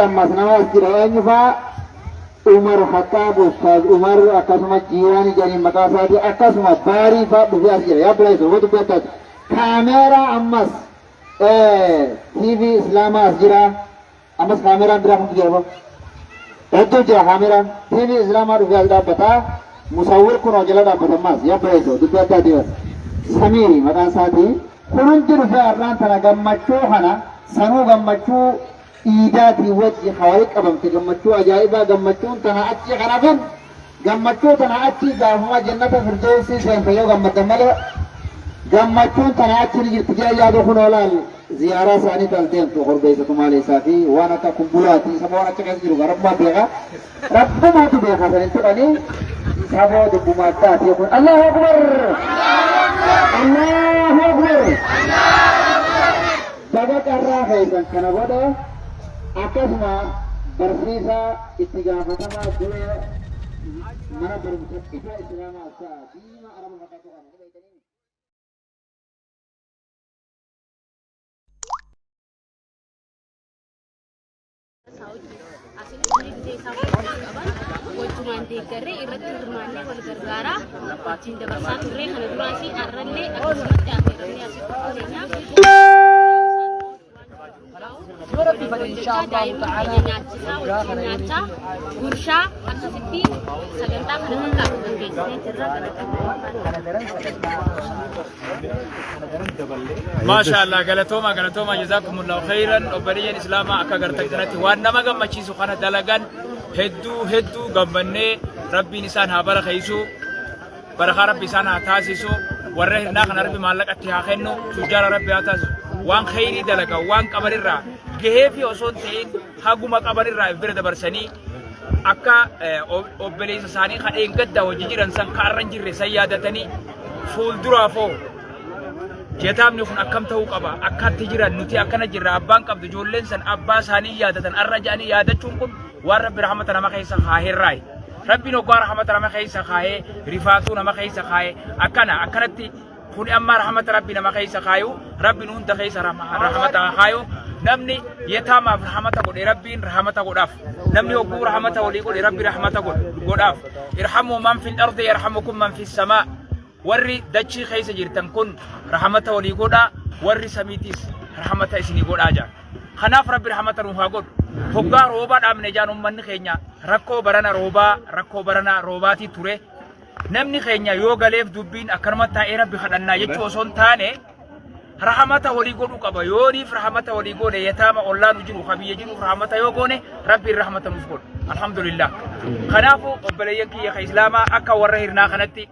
أما سنما أسجرين فا عمر خطاب أستاذ عمر أكسم جيراني جاني مقاساتي أكسم باري فا بفي أسجر يا بلايس وقت بيتات كاميرا أمس تي في إسلام أسجرا أمس كاميرا درهم تجربه أدو جرا كاميرا تي في إسلام أرفع الدابتا مصور كن وجلا دابتا ماس يا بلايس وقت بيتات ديوس سميري مقاساتي كنون ترفع أرلان تنا غمتشو هنا سنو غمتشو إيداتي وجه خوارق أبمت غمتشو أجائبا غمتشو تنا أتشي خنافن غمتشو تنا أتشي غاهما جنة فردوسي سينفيو غمتا ملو غمتشو تنا أتشي نجر تجاه يادو خنولال زيارة ساني تلتين تو خربيسكم علي سافي وانا كمبولاتي سبوانا چكس جروغا رب ما بيغا رب ما تو بيغا سنين تقني سبوا دبو ماتاتي يقول الله أكبر الله أكبر Baga karra khaisan kana bodo akasma barfisa istigafatama dure mana barfisa istigama sa dima arab makatu kana Wajuman deeggaree irratti hirmaannee wal gargaaraa ittiin dabarsaa turre kana duraasii har'allee akkasumatti affeeramnee asitti dhufeenyaa إن شاء الله تعالى ورشا أكسبتي سجنتا خدمة ما شاء الله قالتوما جزاكم الله خيرا وبريا الإسلام أكثر تكتنتي وأنا ما قام شيء سبحانه دلقان هدو قامني ربي نسان هابر خيسو برخا ربي سان هتاسيسو ورّه ناخن ربي مالك أتياخنو تجار ربي هتاسو وان خيري دلقا وان قبر الرا جهفي أصون تين هاجوما قبر الرا برد برسني أكا أوبليس ساني خدين قد وجيران سان كارنجر سيادتني فول درافو جتام نكون أكم تهو قبا أكاد تجيران نتي أكنا جرا أبان قبض جولين سان أبا ساني يادتن الرجاني يادتشونكم ورب رحمتنا ما خيسا خاهر راي ربي نقول رحمتنا ما خيسا خاهي رفاتنا ما خيسا خاهي أكنتي كوني أما رحمة ربنا ما خيسا خايو ربي نهون تخيسا رحمة خايو نمني يتاما رحمة قد ربي رحمة قد أف نمني وقو رحمة ولي قد ربي رحمة قد أف ارحموا من في الأرض يرحمكم من في السماء ورّي دتشي خيسا جرتن كن رحمة ولي قد ورّي سميتيس رحمة إسني قد آجا خناف ربي رحمة روحا قد هقا روبا أمن جانو من خينيا ركو برنا روباتي توري namni keenya yoo galeef dubbiin akkanumatti ta'ee rabbi kadhannaa jechuu osoo hin taane rahmata walii godhuu qaba yooniif rahmata walii goone yataama ollaanu jiru kabiyya jiru rahmata yoo goone rabbiin rahmata nuuf godhu alhamdulillah kanaafuu obboleeyyan kiyya ka islaamaa akka warra hirnaa kanatti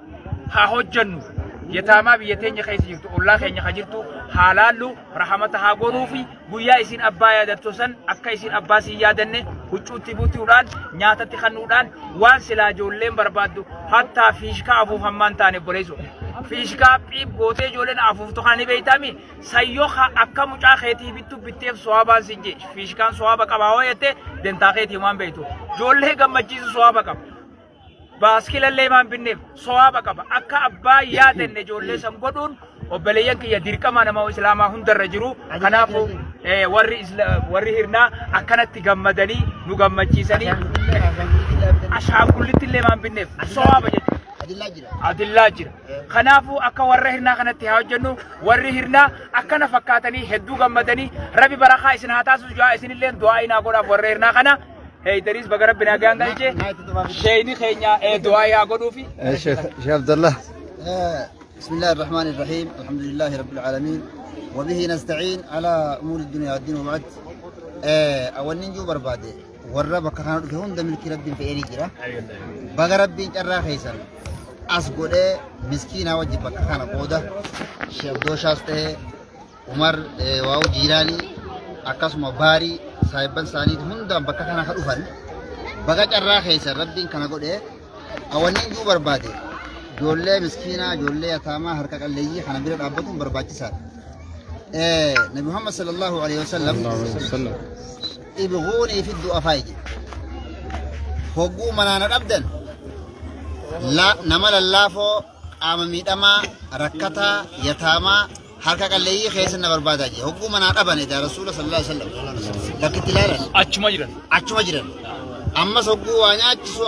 haa hojjannu yataamaa biyya teenya keessa jirtu ollaa keenya ka jirtu haa laallu rahmata haa goonuufi guyyaa isin abbaa yaadattu san akka isin abbaa siin yaadanne huccuutti buutuudhaan nyaatatti kannuudhaan waan silaa ijoolleen barbaaddu hatta fiishkaa afuufammaan taane boleessu fiishkaa dhiib gootee ijoolleen afuuftu kan beeytami sayyoo akka mucaa keetii bittu bitteef sowaabaan sinje fiishkaan sowaaba qabaa hooyatte dentaa keetii waan beeytu ijoollee gammachiisu sowaaba qaba baaskila leemaan binneef sowaaba qaba akka abbaa yaadanne ijoollee san godhuun obboleeyyan kiyya dirqama nama islaamaa hundarra jiru kanaafu warri hirnaa akkanatti gammadanii nu gammachiisanii ashaangullitti leemaan binneef sowaaba jechuudha adillaa jira kanaafu akka warra hirnaa kanatti haa hojjennu warri hirnaa akkana fakkaatanii hedduu gammadanii rabbi barakaa isin haa taasisu jaa isinillee du'aa inaa godhaaf warra hirnaa kana دريس بقرب بنا جان قالجي شيني خينيا دعاء يا قدوفي شيخ عبد الله بسم الله الرحمن الرحيم الحمد لله رب العالمين وبه نستعين على امور الدنيا والدين وبعد اول ننجو برباده وربك كانوا كهون دم الكرب في ايري جرا بقرب بين جرا خيسن اسغوده مسكين وجبك كان قوده شيخ دوشاسته عمر واو جيراني اكاسم باري سايبان سانيت هندا بكا كان خدوفن بقى جرا خيسن ربين كان قوده اول ننجو برباده جولة مسكينة جولة يتامى هركا قليجي خنا بيرد أبوتهم برباجي سار نبي محمد صلى الله عليه وسلم يبغوني في الضعفاء فوقو منانا أبدا لا نمل الله فو أمامي دما ركتا يتامى harka qalleeyyii keessa na barbaadaa jee hogguu manaa qabane daa rasuula sallallahu alaihi wasallam bakkitti ilaalan achuma jiran ammas hogguu waa nyaachisu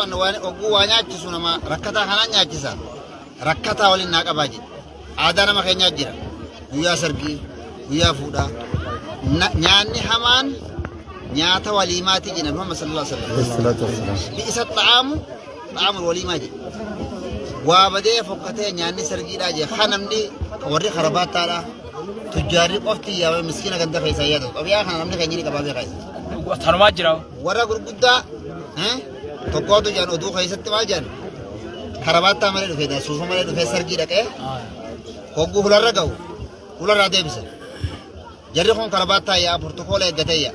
hogguu waa nyaachisu nama rakkataa kanaan nyaachisa rakkataa waliin naa qabaa jee aadaa nama keenyaa jira guyyaa sargii guyyaa fuudhaa nyaanni hamaan nyaata waliimaatii jee Muhammad sallallahu alaihi wasallam bi'isa xa'aamul waliimaa jee waa badee fokkatee nyaanni sargiidhaa jee kanamni warri kharabaataadha tujjaarri qofti yaa miskiina ganda keessa yaadu qabiyaa kana namni keenya ni qabaabee qaisa tanumaa jira warra gurguddaa tokkootu jaan oduu keessatti maal jaan kharabaataa malee dhufee suufa malee dhufee sargii dhaqee hogguu hularra ga'u hularraa deebisa jarri kun kharabaataa yaa portokoola eeggatee yaa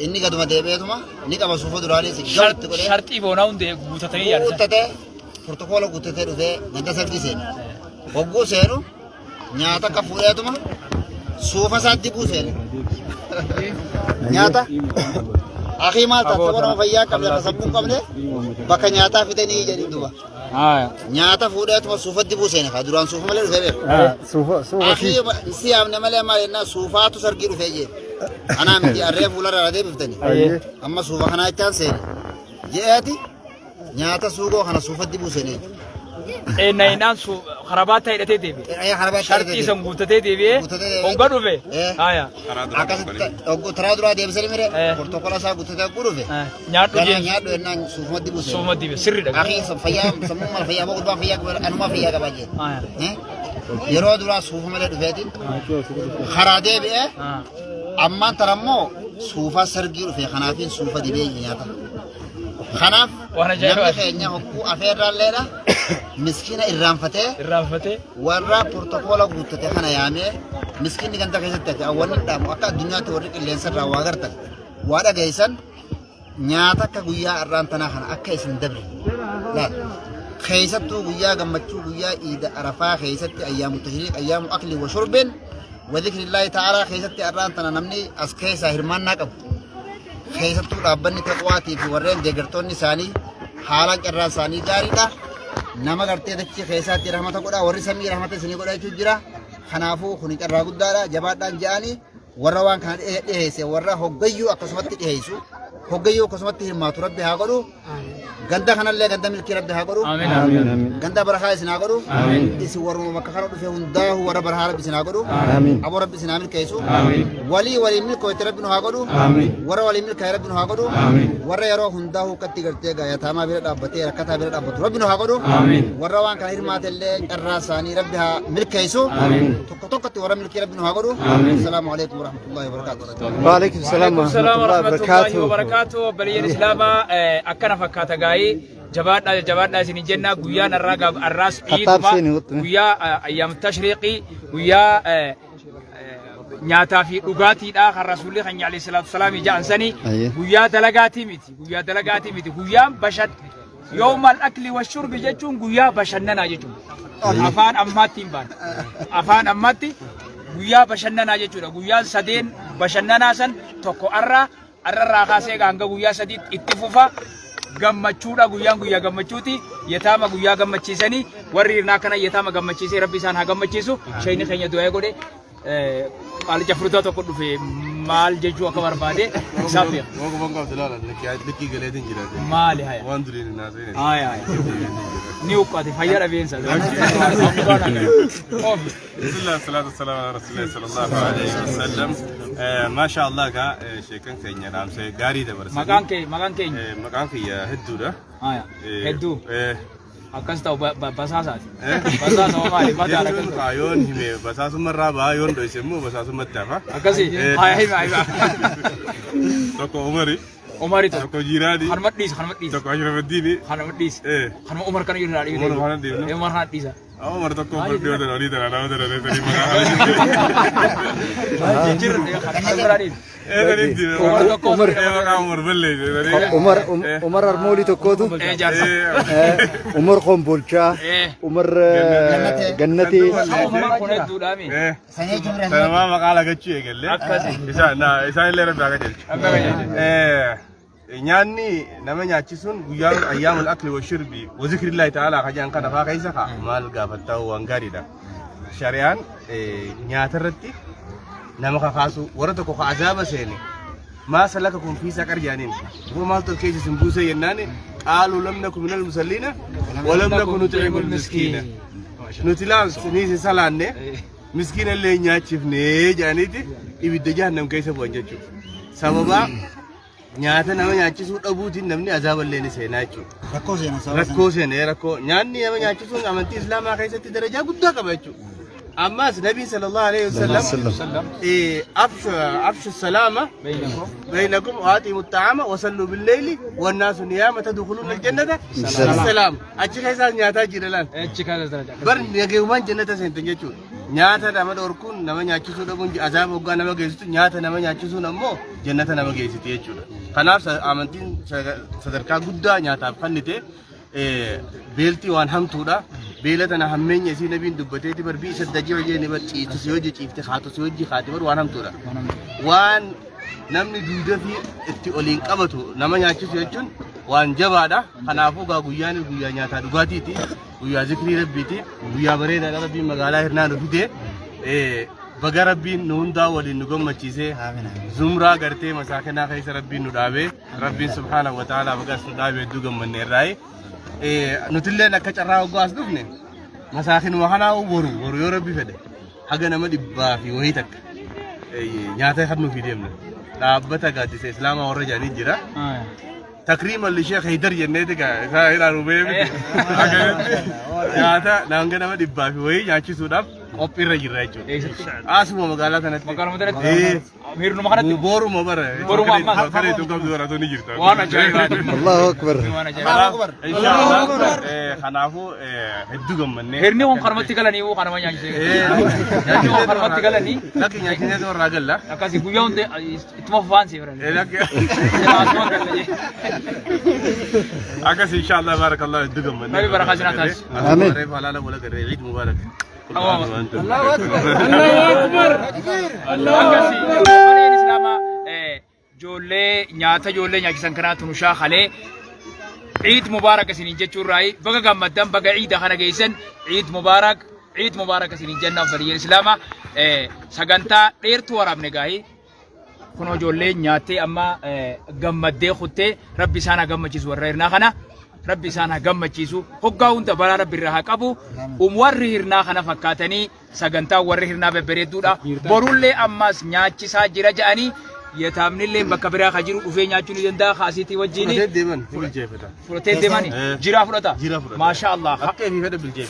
inni gaduma deebi'eetuma ni qaba suufa duraalee siggaatti godhee shartii boonaa hundee guutatanii yaadasa guuttatee portokoola guuttatee dhufee ganda sargii seenu hogguu seenu nyaata akka fuudheetuma suufa isaatti buuseen nyaata akii maal taate warra fayyaa qabne sammuu qabne bakka nyaataa fidanii jedhin duba nyaata fuudheetuma suufatti buuseen kaa duraan suufa malee dhufee beeku akii si yaamne malee maal jennaa suufaatu sargii dhufee jee anaa miti arree fuularra radee biftanii amma suufa kanaa ittaan seene je'eeti nyaata suugoo kana suufatti buuseenee nainaan kharabaata hidhatee deebi'e shartii san guutatee deebi'ee hogga dhufe akkasitti taraa duraa deebisanii mire portokola isaa guuttatee hogguu dhufe nyaadhu jennaan suufumatti buuse sirriidha akii fayyaa sammuu mala fayyaa boqotaa fayyaa anumaa fayyaa qabaa jee yeroo duraa suufa malee dhufeetiin karaa deebi'ee ammaan tarammoo suufa sargii dhufe kanaafiin suufa dibee nyaata kanaaf namni keenya hogguu afeerraalleedha miskiina irraanfatee warra portokoola guuttate kana yaamee miskiinni ganda keessatti hafe awwanni dhaamu akka addunyaatti warri qilleensa irraa waa gartan waa dhageessan nyaata akka guyyaa irraan tanaa kana akka isin dabre keessattuu guyyaa gammachuu guyyaa iida arafaa keessatti ayyaamu tashriiq ayyaamu akli wa shurbin wa dhikrillaahi ta'aalaa keessatti irraan tana namni as keessaa hirmaannaa qabu keessattuu dhaabbanni taqwaatii fi warreen deeggartoonni isaanii haalaan carraa isaanii gaariidha nama gartee dachii keessatti rahmata godhaa warri samii rahmata isinii godhaa jechuun jira kanaafuu kuni carraa guddaadha jabaadhaan ja'anii warra waan kana dhiheesse warra hoggayyuu akkasumatti dhiheessu hoggayyuu akkasumatti hirmaatu rabbi haa godhu ganda kanallee ganda milkii rabbi haa godhu ganda barahaa isin haa godhu isin warruma bakka kana dhufe hundaahu warra barahaa rabbi isin haa godhu aboo rabbi isin haa milkeessu walii milkootti rabbi nu haa godhu warra walii milkaa'e rabbi nu haa godhu warra yeroo hundaahu akkatti gartee gaayataamaa bira dhaabbatee rakkataa bira dhaabbatu rabbi nu haa godhu warra waan kana hirmaate illee carraa isaanii rabbi haa milkeessu tokko tokkotti warra milkii rabbi nu haa godhu assalaamu alaikum warahmatullahi wabarakaatuh wa alaikum salaam warahmatullahi wabarakatuh baliyyeen islaamaa akkana fakkaata gaa'ii jabaadhaa isin jenna guyyaan arraas iiduma guyyaa ayyaam tashriiqii guyyaa nyaataa fi dhugaatiidha kan rasuulli keenya alayhi salaatu wasalaam ja'an sanii guyyaa dalagaatii miti guyyaan bashad yawmal akli washurbi jechuun guyyaa bashannanaa jechuudha afaan ammaatti guyyaa bashannanaa jechuudha guyyaan sadeen bashannanaa san tokko arrarraa kaasee hanga guyyaa sadii itti fufa gammachuudha guyyaan guyyaa gammachuuti yataama guyyaa gammachiisanii warri hirnaa kana yataama gammachiisee rabbi isaan haa gammachiisu shayni keenya du'aa godhe qaalicha furdaa tokko dhufe maal jechuu akka barbaade isaaf beeku. Likkii galeetiin jiraate. Maali haya. Waan duriin naasee. Haya. Ni uqqate fayyaa dhabeensa. Bismillah salatu wassalamu ala rasulillah sallallahu alaihi wasallam. Masha Allah ka sheekan keenya dhaamsee gaarii dabarse. Maqaan keenya. Maqaan kiyya hedduudha. Haya. Hedduu. Akkas ta'u basaasaati. Basaasa maali? Mataadha kan ta'u. Yoon hime basaasummarraa ba'a yoon dhoyse immoo basaasummatti hafa. Akkasii. Haya hima. Tokko Umari. Umari tokko Jiraadi. Harmat dhiisa. Tokko Ashrafuddin. Harmat dhiisa. Harma Umar kana yoo dhaadhii. Umar kana dhiisa. Umar kana dhiisa. Umar tokko fardii wada olii dara nama dara dara Jijjiirra kana dhaadhii. Umar Armooli tokkootu Umar Kombolchaa Umar Gannatee Sanama maqaa lagachuu eegalle isaan illee rabbi akka jelchu nyaanni nama nyaachisuun guyyaan ayyaamul akli wa shurbi wa zikrillahi ta'ala kajaan kana faa keessa maal gaafattaa waan gaariidha شريان نياترتي نما خاصو ورد كو عذاب سيني ما سلككم في سقر جانين هو مالتو كيس سمبوسه يناني قالوا لم نكن من المصلين ولم نكن نطعم المسكين نتلام سنيس سالانه مسكين اللي نياچفني جانيتي ibidda jahannam keessa bu'an jechuudha. Sababa nyaata nama nyaachisuu dhabuutiin namni azaaballee ni seenaa jechuudha. Rakkoo seenee rakkoo nyaanni nama nyaachisuun amantii islaamaa keessatti darajaa guddaa qaba jechuudha. Ammas nabiin sallallahu alaihi wasallam afshu salaama bainakum wa atimu ta'ama wa sallu bil layli wan nasu niyama tadkhuluna al jannata salam achi keessa nyaataa jiralan achi keessa daraja bar nageuman jannata seentan jechuudha. Nyaata nama dhorkuun nama nyaachisuu dhabuun azaaba hoggaa nama geessisu nyaata nama nyaachisuun ammoo jannata nama geessiti jechuudha. Kanaaf amantiin sadarkaa guddaa nyaataaf kennite beeltii waan hamtuudha. Beela tana hammeenya isii nabiin dubbateeti barbii isa dajii hojii ni barciisu si hojii ciifte haatu si hojii haati bar waan hamtuudha. Waan namni duudaa fi itti oliin qabatu nama nyaachisu jechuun waan jabaadha. Kanaafuu guyyaan guyyaa nyaataa dhugaatiiti. Guyyaa zikrii rabbiiti. Guyyaa bareedaadha rabbiin magaalaa hirnaan dhufite. Baga rabbiin nu hundaa waliin nu gammachiisee zumraa gartee masaakinaa keessa rabbiin nu dhaabee rabbiin subhaanahu wa ta'aalaa bagas nu dhaabee hedduu gammanne irraayi. Nutilleen akka carraa hoggaa as dhufne masaakinuma kanaa boru yoo rabbi fedhe haga nama 100 fi wayii takka nyaata kan nuuf deemne dhaabbata gaaddisa islaamaa warra jaanii jira. تكريما للشيخ هيدر جنيتي كا هيدا روبي نياتا نانغا نما دبا في وي نياچي سودام اوبيرا جيراچو اسمو مغالا تنت مغالا مدرت ميرنو مخرت بورو مبر بورو ما كاري تو كم دورا تو نيجيرتا وانا جاي الله اكبر الله اكبر ان شاء الله خنافو هدوغم من هرني وان خرمتي كلاني و خنما نياچي نياچي وان خرمتي كلاني لكن نياچي نه تو راغل لا اكاسي بويون دي اتمو فانسي فرن أكاس إن شاء الله بارك الله يدكم من نبي بركة جناتاش آمين لا ولا قرر عيد مبارك الله أكبر الله أكبر الله أكاسي بني الإسلام جولة نياتا جولة نياكي سانكرات نشا خالي عيد مبارك سنين جتشور راي بقى قمدام بقى عيد خنا جيسن عيد مبارك سنين جنة بني الإسلام سجنتا غير توارب نجاي كنو جولة نياتي أما gammaddee khuttee rabbi isaan haa gammachiisu warra hirnaa kana rabbi isaan haa gammachiisu hoggaa hunda bara rabbi irraa haa qabu warri hirnaa kana fakkaatanii sagantaa warri hirnaa babbareedduudha borullee ammas nyaachisaa jira jedhanii yataamnillee bakka biraa ka jiru dhufee nyaachuu ni danda'a kaasiitii wajjin fudhatee deemani jiraa fudhata maasha Allah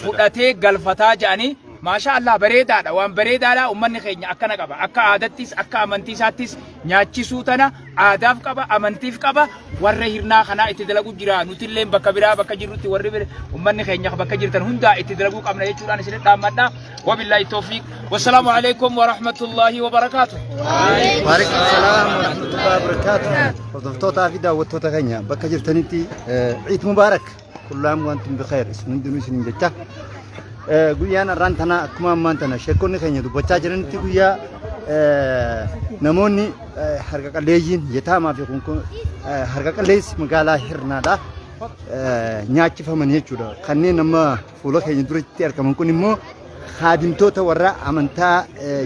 fudhatee galfataa jedhanii maasha Allah bareedaadha waan bareedaadha ummanni keenya akkana qaba akka aadattis akka amantiisaattis nyaachisuu tana aadaaf qaba amantiif qaba warra hirnaa kana itti dalagu jira nutillee bakka biraa bakka jirrutti warri ummanni keenya bakka jirtan hunda itti dalagu qabna jechuudhaan isin dhaammadha wabillahi tawfiq wassalamu alaykum wa rahmatullahi wa barakatuh wa alaykum assalam wa rahmatullahi wa barakatuh hordoftoota fi daawwattoota keenya bakka jirtanitti ciid mubaarak kullam wa antum bi khair ismin dunusin jecha guyyaan arraan tana akkuma ammaan tana sheekonni keenya dubbachaa jiranitti guyyaa namoonni harka qalleeyyiin yetaamaa fi kun harka qalleessi magaalaa hirnaadha nyaachifaman jechuudha. Kanneen amma fuula keenya duratti argaman kun immoo haadimtoota warra amantaa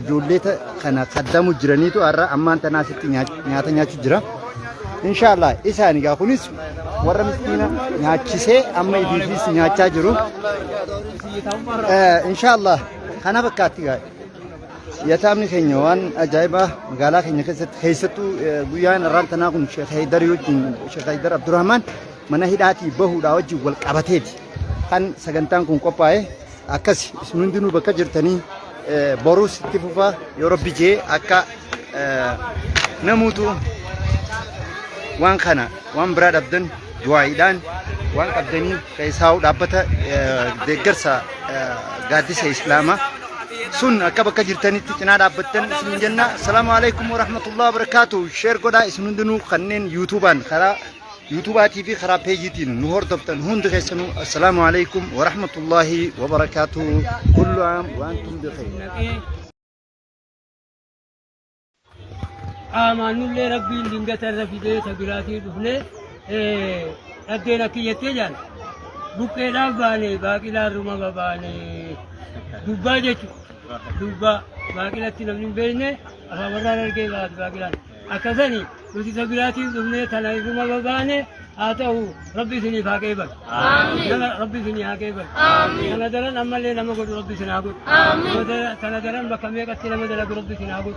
ijoolleeta kana kaddamu jiraniitu har'a ammaan tanaa asitti nyaata nyaachuu jira. Inshallah isaan egaa kunis warra miskiina nyaachisee amma idiifis nyaachaa jiru. Inshallah kana fakkaatti gaa yataamni keenya waan ajaa'ibaa magaalaa keenya keessattuu guyyaan irraan tanaa kun Sheekh Haydar wajjin Sheekh Haydar Abdurrahman mana hidhaatii bahuudhaa wajjin wal qabateeti kan sagantaan kun qophaa'e akkas isin hundinuu bakka jirtanii boruus itti fufaa yoo Rabbi jee akka namuutu waan kana waan biraa dhabdan du'aa'iidhaan waan qabdanii keessaa dhaabbata deeggarsa gaaddisa islaamaa sun akka bakka jirtanitti cinaa dhaabbattan isin jenna. Assalaamu alaykum wa rahmatullahi wa barakatuh. Sheer godhaa isin hundinuu kanneen yuutuubaan karaa yuutuubaatii fi karaa peejiitiin nu hordoftan hundi keessanuu assalaamu alaykum wa rahmatullahi wa barakatuh. Kullu aam wa antum bi khayr. آمانو ربي لينغتا رفيدة تبراتي دفنة أدينا كي يتجان بوكي لا باني باقي لا روما باني دباجة دوبا باقلتي نمن بينه أخبرنا نرجع بعد باقلان أكثرني نسي سبيلاتي دمني تنايزم بابانه آتاه ربي سني فاكيبك آمين ربي سني فاكيبك آمين أنا درن أما اللي نما قد ربي سني أقول آمين أنا درن بكمية كتير نما دلك ربي سني أقول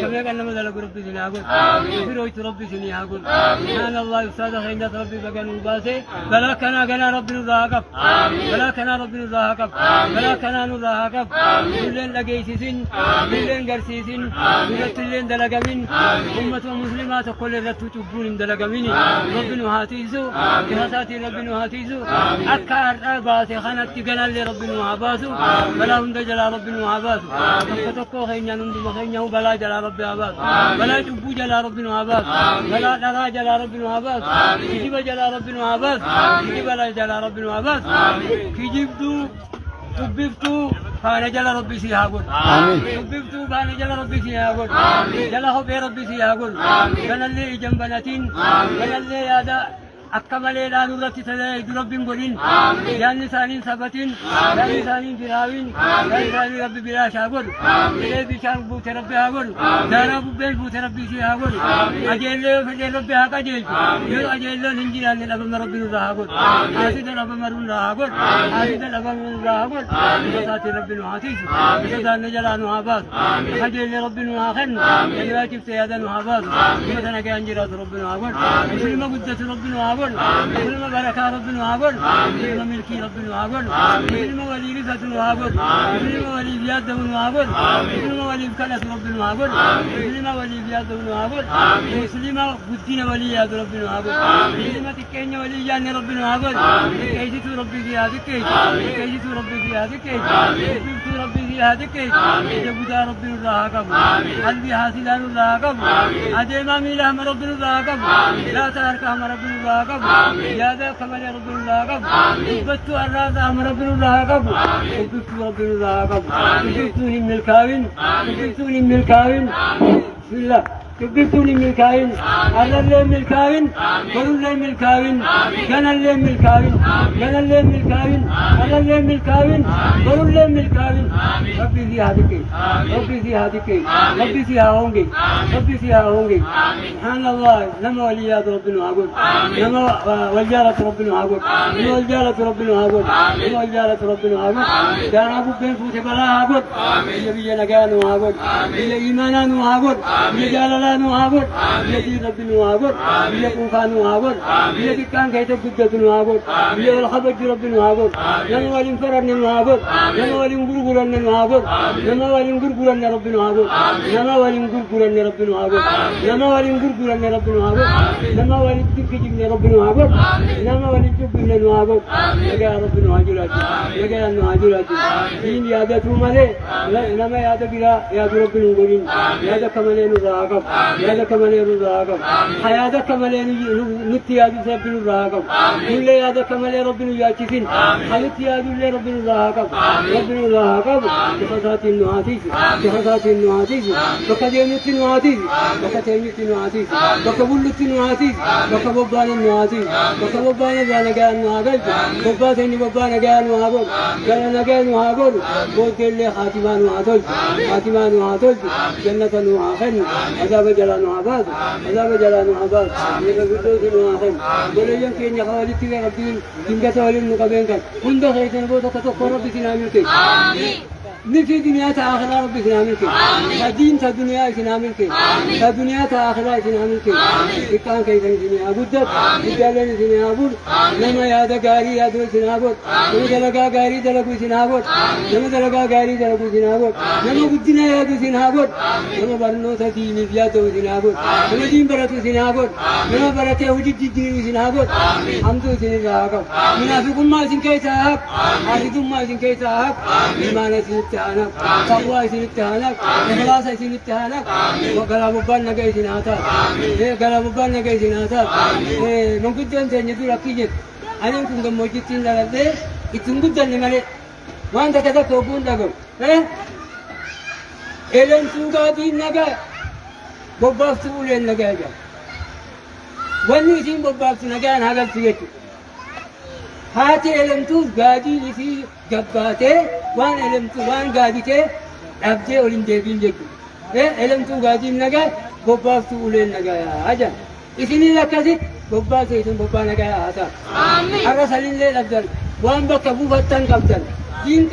كمية كنا نما دلك ربي سني أقول في رويت ربي سني أقول سبحان الله يستاذ خيرنا ربي بكن وباسه بلا كنا ربي نزاهكف بلا كنا ربي نزاهكف بلا كنا نزاهكف كلن لجيسين كلن قرسيسين كلن دلقمين أمة مسلمات كل رتو تبون دلقمين ربي نهاتيزو جهاتي ربي نهاتيزو أكار باسه خانت تجنا لربي نهاباسو بلا هم دجلا ربي نهاباسو تكتكو خينيا نندم خينيا بلا جلا ربي هاباس بلا تبو جلا ربي نهاباس بلا لغا جلا ربي نهاباس كجيب جلا ربي نهاباس كجيب بلا جلا ربي نهاباس كجيب دو تبفتو فانا جل ربي سيهاقول تبفتو فانا جل ربي سيهاقول جل هو ربي سيهاقول كان اللي جنبناتين كان اللي هذا أكمل لا نورة تدعي ربهم قلين يعني ثانين ثبتين يعني ثانين فراوين يعني ثانين ربي بلا شاقول إليه بشان بوت ربي هاقول دارا ببين بوت ربي سيهاقول أجيل له فجل ربي هاق أجيل يو أجيل له ننجل أن الأبا ربي نزاهاقول آسد الأبا مرون نزاهاقول آسد الأبا مرون نزاهاقول بسات ربي نهاتيس بسات نجل نهابات أجيل ربي نهاخن يجب سيادة نهابات مثلا كأن جرات ربي نهاقول مسلمة قدة ربي نهاقول مسلم بركة ربنا وعبد مسلم ملكي ربنا وعبد مسلم ولي رزق وعبد مسلم ولي زياد وعبد مسلم ولي كنس ربنا وعبد مسلم ولي زياد وعبد مسلم بدين ولي زياد ربنا وعبد مسلم تكين ولي جان ربنا وعبد كيف ربي زيادك كيف ربي زيادك كيف ربي زيادك جبدا ربنا راقب قلبي حاصلان راقب أديما ميلا ربنا راقب لا تارك ربنا راقب يا ذا كمال رب الراقب بت الراس امر رب الراقب بت رب الراقب بتوني من الكاوين بتوني من الكاوين بسم الله تبتوني من الكاوين على الليل من الكاوين قولوا الليل من الكاوين كان الليل من الكاوين كان الليل من الكاوين على الليل من الكاوين قولوا الليل من الكاوين ربي في هذيك ربي في هذيك ربي فيها هونجي ربي فيها هونجي سبحان الله لما وليات ربنا أقول لما وجالة ربنا أقول لما وجالة ربنا أقول لما وجالة ربنا أقول كان أبو بن فوت بلا أقول يبي نجانو أقول يبي إيمانانو أقول يبي جلالانو أقول يبي ربنا أقول يبي كوفانو أقول يبي كان كيت جدتنو أقول يبي الخبر ربنا أقول لما ولين فرنا أقول لما ولين غرغرنا أقول لما ولين غرغرنا ربنا أقول لما ولين غرغرنا ربنا أقول لما ولين غرغرنا ربنا أقول لما ولين تكجنا ربنا أقول لما ولين تبنا أقول يا ربنا هاجراتي يا أنو هاجراتي دين يادة ماله لما يادة بلا يا ربنا قولين يادة كمالين راقب يادة كمالين راقب حيادة كمالين نتي يادة ربنا راقب كل يادة كمالين ربنا ياتين خلت يادة ربنا راقب ربنا راقب كفاتي النواتيس كفاتي النواتيس بكدينتي النواتيس بكتينتي النواتيس بكبولتي النواتيس بكبوبان النواتيس بكبوبان جانجان نواتيس بكباتني بكبان جان نواتيس جانجان نواتيس بوكل خاتمان نواتيس خاتمان نواتيس جنة نواتيس عذاب جلال نواتيس عذاب جلال نواتيس يبغى نواتيس بلجن كينيا خوالي تيجي ربين كينجا سوالي نقابين كان كندا خيتنا بوتا كتوكورا بسنامي كي ملكي دنيا آخرة ربي سنامي كي دين الدنيا سنامي كي الدنيا آخرة سنامي كي إكان كيف سنيا بدت إدالين سنيا بود لما يادا غاري يادو سنيا بود لما دلقا غاري دلقو سنيا بود لما دلقا غاري دلقو سنيا بود لما بدنا يادو سنيا بود لما برنو سدين يادو سنيا بود لما دين براتو سنيا بود لما براتي وجد دين سنيا بود حمدو سنيا راقب منافقون ما سن كيسا حق عاصدون ما سن كيسا حق إيمان سن اتهانك تقوى سن اتهانك إخلاص سن اتهانك وقلب بان نجاي سن هاتا قلب بان نجاي سن هاتا من قدام سنجدو ركيجت أنا كم كم موجودين لالده إتنقل جنة ماله وان تكذا كوبون دعو إلين سوكا دين نجا بوباف سولين نجا جا واني سين بوباف نجا نهاجل سيجت هاتي إلين توس غادي لسي جبّاته وان إلين توس وان غادي ته dhabdee olin deebiin jechuudha. Elemtuu gaadiin nagaa bobbaaftuu uleen nagaa ajan. Isinii akkasitti bobbaa keessan bobbaa nagaa haa ta'a. Har'a salillee dhabdan waan bakka buufattan qabdan diin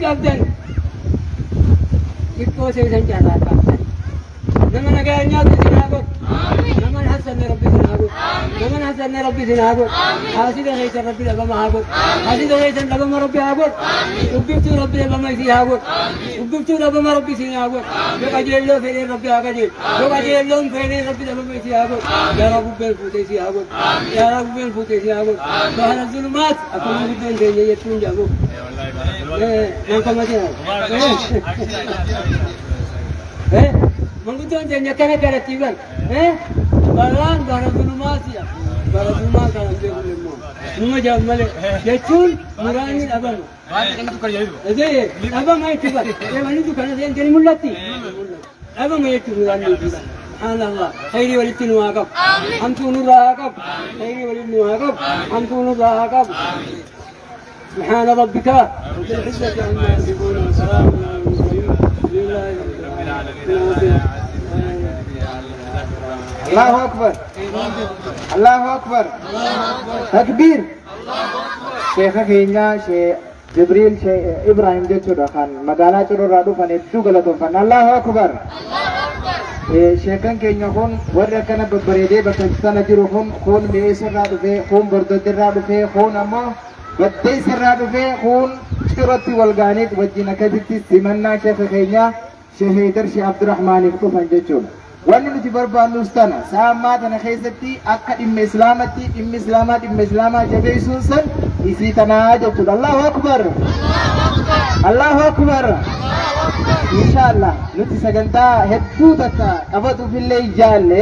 qabdan xiqqoo seesan caalaa qabdan. Nama nagaa nyaatu isin haa godhu. Nama hasanne rabbi isin haa godhu. Nama hasanne rabbi isin haa godhu. Haasida keessan rabbi dhabama haa godhu. Haasida keessan dhabama rabbi haa godhu. Dubbiftuu rabbi dhabama isii haa godhu. Dubbiftuu dhabama rabbi isin haa godhu. Yoo qajeelloo fedheen rabbi haa qajeelu. Yoo qajeelloon fedheen rabbi dhabama isii haa godhu. Yaaraa bubbeen fuutee isii haa godhu. Yaaraa bubbeen fuutee isii haa godhu. Bahana zulumaat akkuma guddoon keenya jettuun jaamu. Nan kamatina. Manguddoon keenya kana kanatti bar. Baraan bara zulumaatiya. Bara zulumaa kana hin beekne immoo. Numa jaammalee jechuun muraanni dhabama. Dhabama itti bar. Wanti kana seentanii mul'atti. Dhabama jechuun muraanni itti bar. Subhanallah. Khayrii walitti nu haa qabu. Hamtuu nurraa haa qabu. Khayrii walitti nu haa qabu. Hamtuu nurraa haa qabu. سبحان ربك رب العزة عما يصفون وسلام على المرسلين لله رب العالمين. الله أكبر الله أكبر تكبير شيخ كينيا شيخ جبريل شيخ إبراهيم جتشورا خان مقالة جرو رادو فنيتشو غلطو فن الله أكبر شيخان كينيا خون ورد كان ببريدي بكتستان جرو خون ميسر رادو في خون بردود رادو في خون أما بدي سرادو في خون شرطي والغانيت وجينا كذبتي سيمنا شيخ كينيا شهيدر شيخ عبد الرحمن الكوفان جتشورا wanni nuti barbaannus tana saammaa tana keessatti akka dhimma islaamaa jabeessuun san isii tanaa jechuudha. Allahu akbar Allahu akbar. Inshallah nuti sagantaa hedduu takka qabatuufillee ijaalle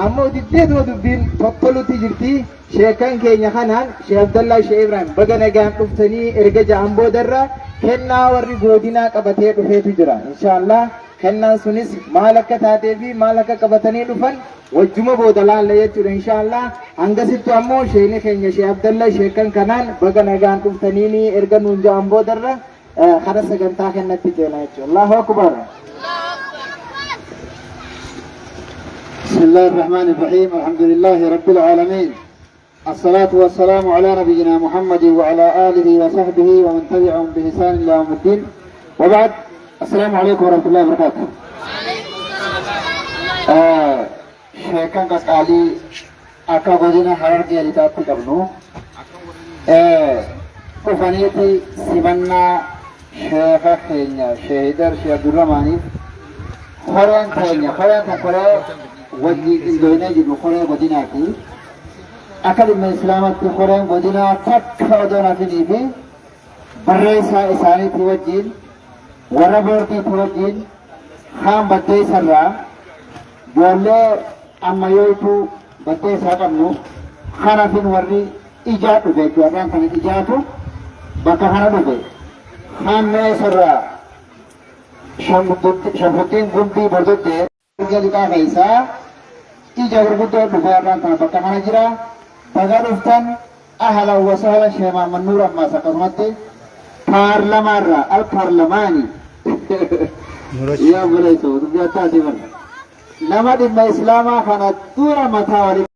ammoo diddeetuma dubbiin tottolutti jirti. Sheekan keenya kanaan Sheekh Abdallaa Sheekh Ibrahim baga nagaan dhuftanii erga ja'an boodarra kennaa warri godinaa qabatee dhufeetu jira. Inshallah kennaan sunis maal akka taatee fi maal akka qabatanii dhufan wajjuma booda laalla jechuudha. Inshallah hangasittu ammoo sheekni keenya Sheekh Abdallaa sheekan kanaan baga nagaan dhuftanii ni erga nuun ja'an boodarra kana sagantaa kennatti ceena jechuudha. Allahu akbar. بسم الله الرحمن الرحيم الحمد لله رب العالمين الصلاة والسلام على نبينا محمد وعلى آله وصحبه ومن تبعهم بإحسان إلى يوم الدين وبعد السلام عليكم ورحمة الله وبركاته. شيخان قصالي أكا غودينا حرار جياليتات تقبنو كفانيتي سيمنا شيخا خينيا شهيدر شيخ عبد الرحمن خوران خينيا خوران تقرأ وجي إندوينا جدو خوران غودينا كي أكاد من إسلامات خوران غودينا تك ودونا في نيفي برئيسا إساني توجين warra boortii wajjin kaan baddee isarraa ijoollee ammayyootu baddee isaa qabnu kanafin warri ijaa dhufe jechuudhaan kan ijaatu bakka kana dhufe kaan mee isarraa shanfuttiin gumbii bordoddee erga liqaa keessaa ija gurguddoo dhufe irraan kana bakka kana jira baga dhuftan ahlan wa sahlan Sheekh Mahammad Nuur ammaas akkasumatti paarlamaarraa al paarlamaanii yaa buleessu dubbii addaati bara nama dhimma islaamaa kana dura mataa walii